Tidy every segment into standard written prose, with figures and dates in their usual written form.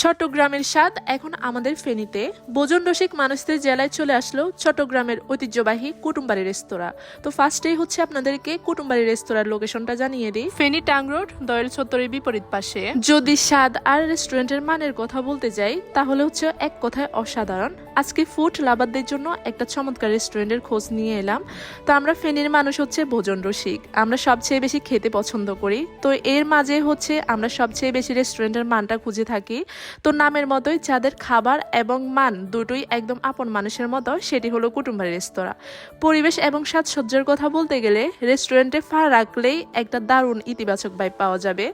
চট্টগ্রামের স্বাদ এখন আমাদের ফেনীতে। ভোজন রসিক মানুষদের জেলায় চলে আসলো চট্টগ্রামের ঐতিহ্যবাহী কুটুমবাড়ি রেস্তোরাঁ। তো ফার্স্টেই হচ্ছে আপনাদেরকে কুটুমবাড়ি রেস্তোরাঁর লোকেশনটা জানিয়ে দিই। ফেনী টাং রোড, দয়েল চত্বরের বিপরীত পাশে। যদি স্বাদ আর রেস্টুরেন্টের মানের কথা বলতে যাই তাহলে হচ্ছে এক কথায় অসাধারণ। আজকে ফুড লাভারদের জন্য একটা চমৎকার রেস্টুরেন্টের খোঁজ নিয়ে এলাম। তো আমরা ফেনীর মানুষ হচ্ছে ভোজন রসিক, আমরা সবচেয়ে বেশি খেতে পছন্দ করি। তো এর মাঝে হচ্ছে আমরা সবচেয়ে বেশি রেস্টুরেন্টের মানটা খুঁজে থাকি। তো নামের মতোই যাদের খাবার এবং মান দুটোই একদম আপন মানুষের মতো, সেটি হলো কুটুমবাড়ি রেস্তোরাঁ। পরিবেশ এবং সাজসজ্জার কথা বলতে গেলে রেস্টুরেন্টে পা রাখলেই একটা দারুণ ইতিবাচক ভাইব পাওয়া যাবে।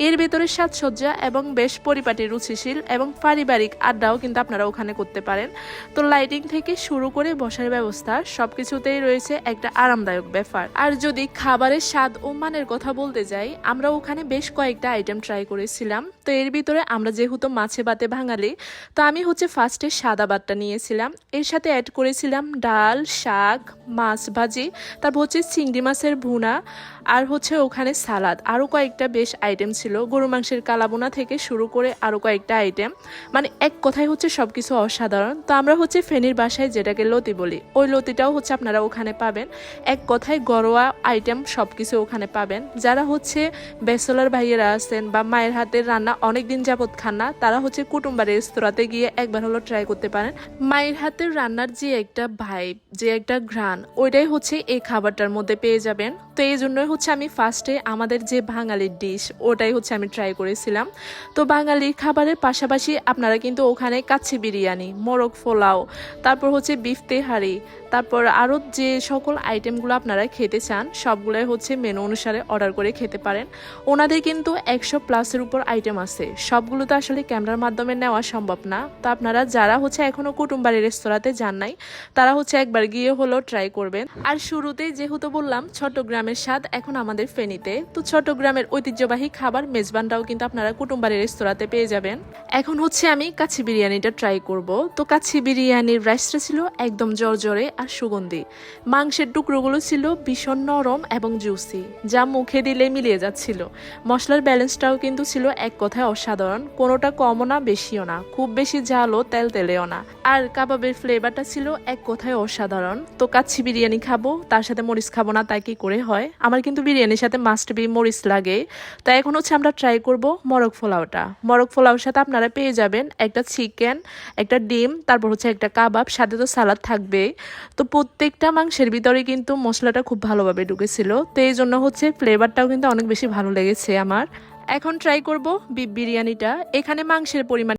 এর ভেতরে সাজসজ্জা এবং বেশ পরিপাটি, রুচিশীল এবং পারিবারিক আড্ডাও কিন্তু আপনারা ওখানে করতে পারেন। তো লাইটিং থেকে শুরু করে বসার ব্যবস্থা সবকিছুতেই রয়েছে একটা আরামদায়ক ব্যাপার। আর যদি খাবারের স্বাদ ও মানের কথা বলতে যাই, আমরা ওখানে বেশ কয়েকটা আইটেম ট্রাই করেছিলাম। তো এর ভিতরে আমরা যেহেতু মাছে ভাতে বাঙালি, তো আমি হচ্ছে ফার্স্টে সাদা ভাতটা নিয়েছিলাম। এর সাথে অ্যাড করেছিলাম ডাল, শাক, মাছ ভাজি, তারপর হচ্ছে চিংড়ি মাছের ভুনা, আর হচ্ছে ওখানে সালাদ। আরও কয়েকটা বেশ আইটেম ছিল, গরু মাংসের কালাবোনা থেকে শুরু করে আরও কয়েকটা আইটেম। মানে এক কথায় হচ্ছে সবকিছু অসাধারণ। তো আমরা হচ্ছে ফেনীর বাসায় যেটাকে লতি বলি, ওই লতিটাও হচ্ছে আপনারা ওখানে পাবেন। এক কথায় ঘরোয়া আইটেম সবকিছু ওখানে পাবেন। যারা হচ্ছে ব্যাচেলর ভাইয়েরা আছেন বা মায়ের হাতের রান্না অনেকদিন যাবত খান না, তারা হচ্ছে কুটুমবাড়ি রেস্তোরাঁতে গিয়ে একবার হলো ট্রাই করতে পারেন। মায়ের হাতের রান্নার যে একটা ভাইব, যে একটা ঘ্রাণ, ওইটাই হচ্ছে এই খাবারটার মধ্যে পেয়ে যাবেন। তো এই জন্যই হচ্ছে আমি ফার্স্টে আমাদের যে বাঙালির ডিশ, ওটাই হচ্ছে আমি ট্রাই করেছিলাম। তো বাঙালি খাবারের পাশাপাশি আপনারা কিন্তু ওখানে কাচ্চি বিরিয়ানি, মোরগ পোলাও, তারপর হচ্ছে বিফ তেহারি, তারপর আরও যে সকল আইটেমগুলো আপনারা খেতে চান সবগুলোই হচ্ছে মেনু অনুসারে অর্ডার করে খেতে পারেন। ওনাদের কিন্তু 100+ উপর আইটেম আছে, সবগুলো তো আসলে ক্যামেরার মাধ্যমে নেওয়া সম্ভব না। তো আপনারা যারা হচ্ছে এখনো কুটুমবাড়ি রেস্তোরাঁতে যান নাই, তারা হচ্ছে একবার গিয়ে হলো ট্রাই করবেন। আর শুরুতেই যেহেতু বললাম চট্টগ্রামের স্বাদ এখন আমাদের ফেনীতে, তো চট্টগ্রামের ঐতিহ্যবাহী খাবার মেজবানটাও কিন্তু আপনারা কুটুমবাড়ি রেস্তোরাঁতে পেয়ে যাবেন। এখন হচ্ছে আমি কাচ্চি বিরিয়ানিটা ট্রাই করব। তো কাচ্চি বিরিয়ানির রাইসটা ছিল একদম জর্জরে আর সুগন্ধি। মাংসের টুকরোগুলো ছিল ভীষণ নরম এবং জুসি, যা মুখে দিলে মিলিয়ে যাচ্ছিল। মশলার ব্যালেন্সটাও কিন্তু ছিল এক কথায় অসাধারণ, কোনোটা কমও না বেশিও না, খুব বেশি ঝালও তেলেও না। আর কাবাবের ফ্লেভারটা ছিল এক কথায় অসাধারণ। তো কাচ্চি বিরিয়ানি খাবো, তার সাথে মরিচ খাবো না তাই কি করে হয়? আমার কিন্তু বিরিয়ানির সাথে মাস্ট বি মরিচ লাগে। তো এখন হচ্ছে আমরা ট্রাই করব মোরগ পোলাওটা। মোরগ পোলাওর সাথে আপনারা পেয়ে যাবেন একটা চিকেন, একটা ডিম, তারপর হচ্ছে একটা কাবাব, সাথে তো সালাদ থাকবে। তো প্রত্যেকটা মাংসের ভিতরে কিন্তু মশলাটা খুব ভালোভাবে ঢুকেছিল। তো এই জন্য হচ্ছে ফ্লেভারটাও কিন্তু অনেক বেশি ভালো লেগেছে আমার। এখন ট্রাই করব বিফ বিরিয়ানিটা। এখানে মাংসের পরিমাণ